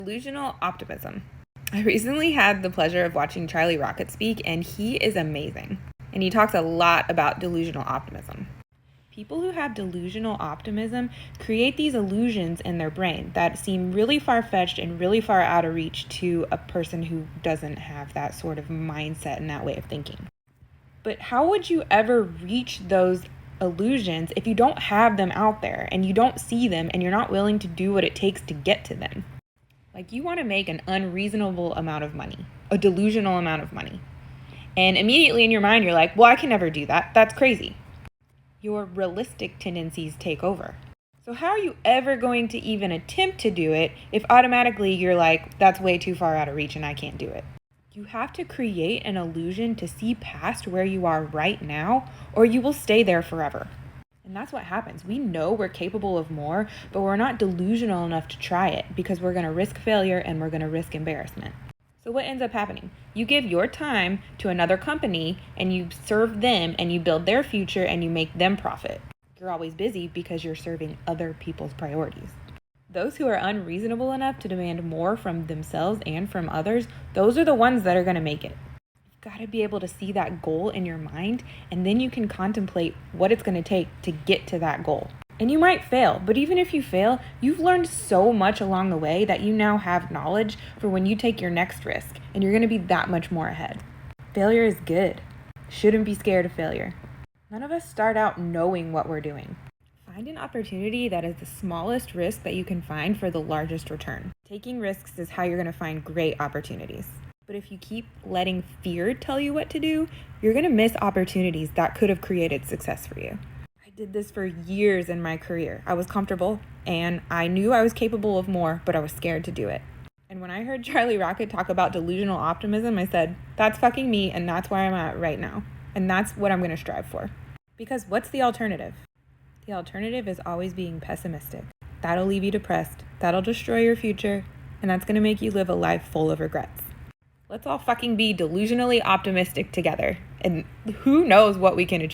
Delusional optimism. I recently had the pleasure of watching Charlie Rocket speak, and he is amazing. And he talks a lot about delusional optimism. People who have delusional optimism create these illusions in their brain that seem really far-fetched and really far out of reach to a person who doesn't have that sort of mindset and that way of thinking. But how would you ever reach those illusions if you don't have them out there and you don't see them and you're not willing to do what it takes to get to them? Like, you want to make an unreasonable amount of money, a delusional amount of money. And immediately in your mind, you're like, well, I can never do that. That's crazy. Your realistic tendencies take over. So how are you ever going to even attempt to do it if automatically you're like, that's way too far out of reach and I can't do it? You have to create an illusion to see past where you are right now, or you will stay there forever. And that's what happens. We know we're capable of more, but we're not delusional enough to try it because we're going to risk failure and we're going to risk embarrassment. So what ends up happening? You give your time to another company and you serve them and you build their future and you make them profit. You're always busy because you're serving other people's priorities. Those who are unreasonable enough to demand more from themselves and from others, those are the ones that are going to make it. Got to be able to see that goal in your mind, and then you can contemplate what it's going to take to get to that goal. And you might fail, but even if you fail, you've learned so much along the way that you now have knowledge for when you take your next risk, and you're going to be that much more ahead. Failure is good. Shouldn't be scared of failure. None of us start out knowing what we're doing. Find an opportunity that is the smallest risk that you can find for the largest return. Taking risks is how you're going to find great opportunities. But if you keep letting fear tell you what to do, you're going to miss opportunities that could have created success for you. I did this for years in my career. I was comfortable and I knew I was capable of more, but I was scared to do it. And when I heard Charlie Rocket talk about delusional optimism, I said, that's fucking me, and that's where I'm at right now. And that's what I'm going to strive for. Because what's the alternative? The alternative is always being pessimistic. That'll leave you depressed. That'll destroy your future. And that's going to make you live a life full of regrets. Let's all fucking be delusionally optimistic together. And who knows what we can achieve.